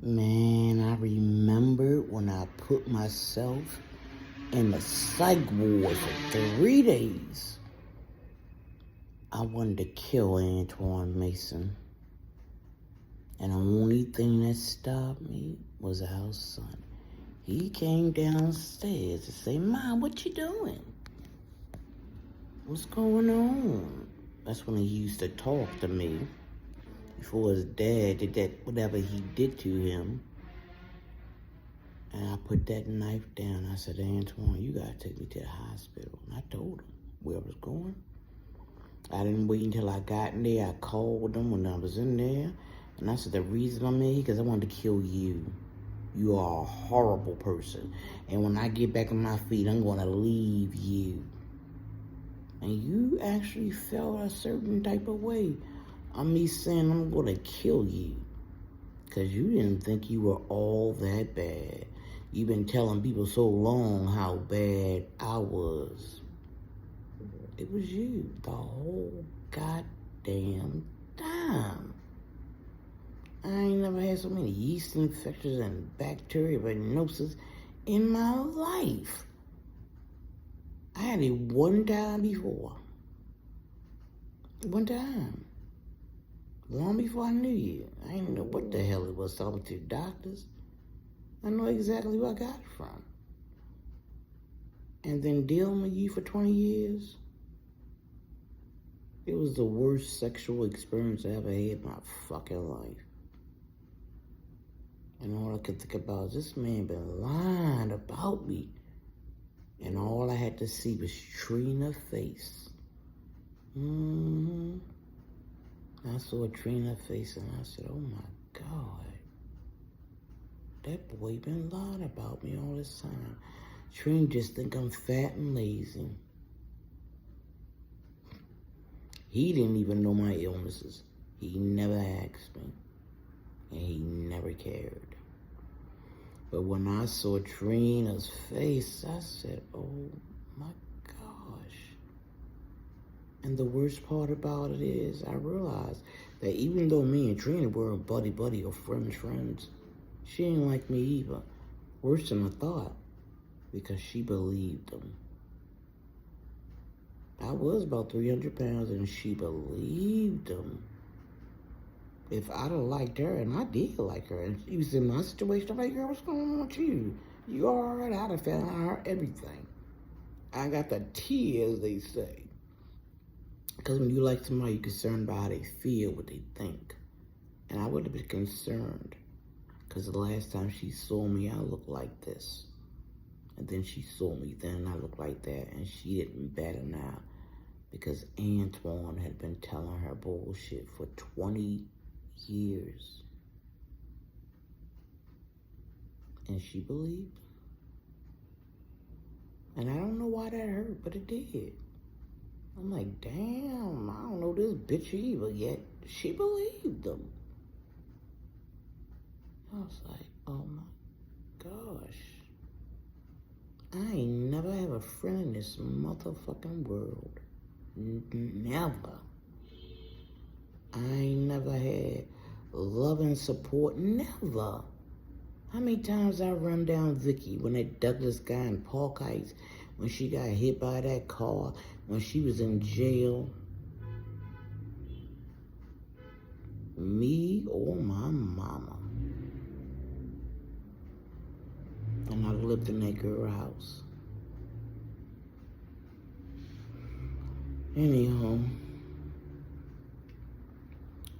Man, I remember when I put myself in the psych ward for 3 days. I wanted to kill Antoine Mason. And the only thing that stopped me was our son. He came downstairs to say, "Mom, what you doing? What's going on?" That's when he used to talk to me. Before his dad did that, whatever he did to him. And I put that knife down. I said, "Antoine, you gotta take me to the hospital." And I told him where I was going. I didn't wait until I got in there. I called them when I was in there. And I said, "The reason I'm in here, because I wanted to kill you. You are a horrible person. And when I get back on my feet, I'm going to leave you." And you actually felt a certain type of way on me saying I'm going to kill you. Because you didn't think you were all that bad. You've been telling people so long how bad I was. It was you the whole goddamn time. I ain't never had so many yeast infections and bacteria venosis in my life. I had it one time before. One time. Long before I knew you. I didn't know what the hell it was talking to doctors. I know exactly where I got it from. And then dealing with you for 20 years, it was the worst sexual experience I ever had in my fucking life. And all I could think about is this man been lying about me. And all I had to see was Trina's face. I saw Trina's face and I said, "Oh my God. That boy been lying about me all this time. Trina just think I'm fat and lazy." He didn't even know my illnesses. He never asked me. And he never cared. But when I saw Trina's face, I said, "Oh my gosh." And the worst part about it is I realized that even though me and Trina were buddy or friends, she didn't like me either. Worse than I thought. Because she believed him. I was about 300 pounds and she believed him. If I'd have liked her, and I did like her, and she was in my situation, I'm like, "Girl, what's going on with you? You all right?" I'd have found out everything. I got the tea, as they say. Because when you like somebody, you're concerned about how they feel, what they think. And I would have been concerned. Because the last time she saw me, I looked like this. And then she saw me, then I looked like that. And she didn't bat an eye. Because Antoine had been telling her bullshit for 20 years. And she believed. And I don't know why that hurt, but it did. I'm like, damn, I don't know this bitch either, yet she believed them. I was like, oh my gosh. I ain't never have a friend in this motherfucking world. Never. I ain't never had love and support. Never. How many times I run down Vicky when that Douglas guy in Park Heights, when she got hit by that car, when she was in jail. Me or my mama. And I lived in that girl's house. Anyhow,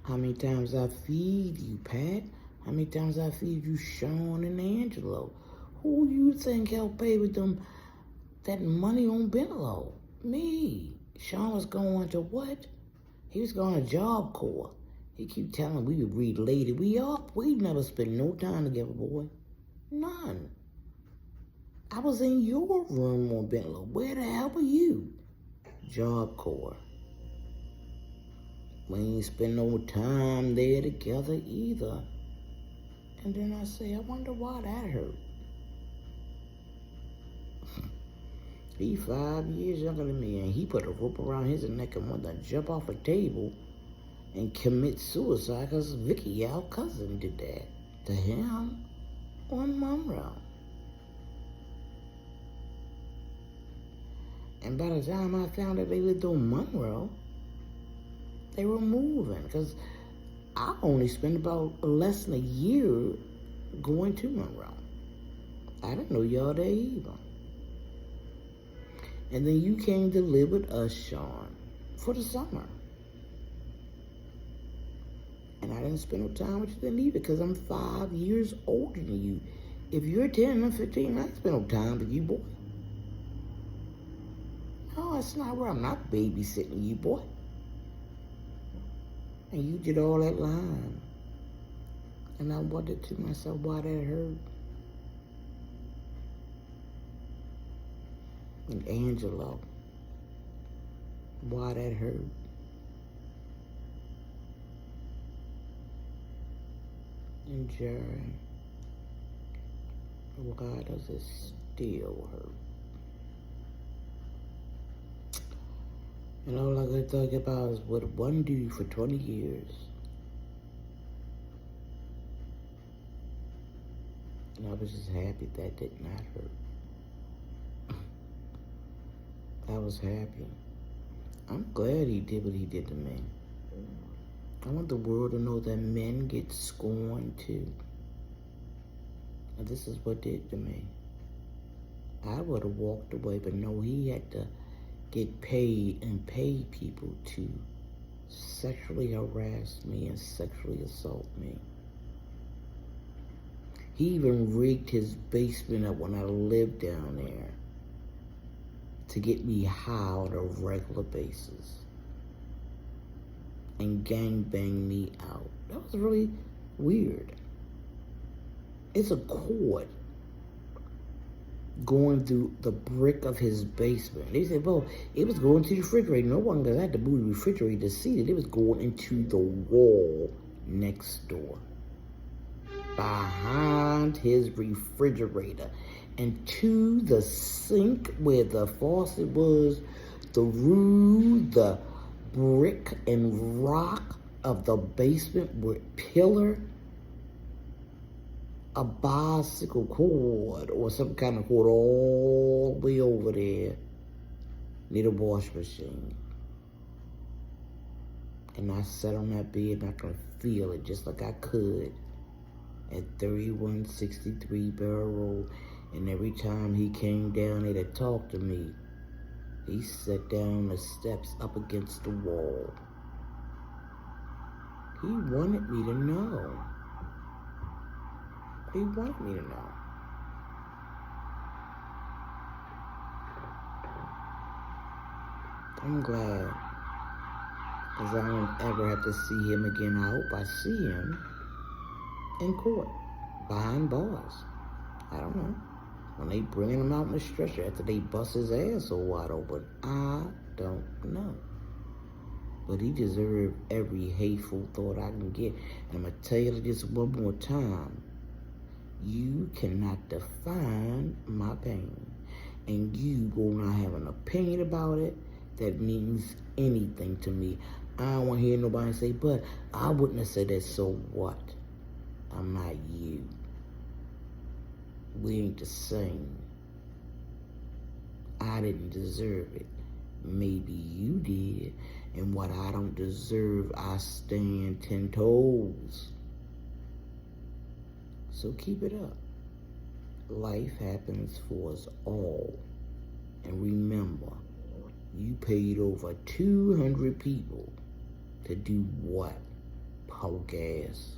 how many times I feed you, Pat? How many times I feed you, Sean and Angelo? Who you think helped pay with them that money on Benlow? Me. Sean was going to what? He was going to Job Corps. He keep telling we would read later. We up. We never spent no time together, boy. None. I was in your room on Benlow. Where the hell were you? Job Corps. We ain't spend no time there together either. And then I say, I wonder why that hurt. He 5 years younger than me, and he put a rope around his neck and wanted to jump off a table and commit suicide because Vicky, our cousin, did that. to him on Monroe. And by the time I found out they lived on Monroe, they were moving, because I only spent about less than a year going to Monroe. I didn't know y'all there either. And then you came to live with us, Sean, for the summer. And I didn't spend no time with you then either, because I'm 5 years older than you. If you're 10 or 15, I ain't spend no time with you, boy. No, that's not where I'm not babysitting you, boy. And you did all that lying. And I wondered to myself why that hurt. And Angelo, why that hurt. And Jerry, why does it still hurt? And all I could think about is what one dude for 20 years. And I was just happy that did not hurt. I was happy. I'm glad he did what he did to me. I want the world to know that men get scorned too. And this is what did to me. I would have walked away, but no, he had to get paid and pay people to sexually harass me and sexually assault me. He even rigged his basement up when I lived down there to get me high on a regular basis and gangbang me out. That was really weird. It's a cord going through the brick of his basement. They said, well, it was going to the refrigerator. No one had to move the refrigerator to see it. It was going into the wall next door, behind his refrigerator, and to the sink where the faucet was, through the brick and rock of the basement with pillar, a bicycle cord or some kind of cord all the way over there near the wash machine. And I sat on that bed and I could feel it just like I could at 3163 Barrel Road. And every time he came down there to talk to me, he sat down the steps up against the wall. He wanted me to know. He wanted me to know. I'm glad, because I don't ever have to see him again. I hope I see him in court, behind bars. I don't know. When they bringing him out in the stretcher after they bust his ass so wide open, I don't know. But he deserved every hateful thought I can get. And I'm going to tell you this one more time. You cannot define my pain. And you will not have an opinion about it that means anything to me. I don't want to hear nobody say, but I wouldn't have said that, so what? I'm not you. We ain't the same. I didn't deserve it. Maybe you did. And what I don't deserve, I stand 10 toes. So keep it up. Life happens for us all. And remember, you paid over 200 people to do what? Poke ass.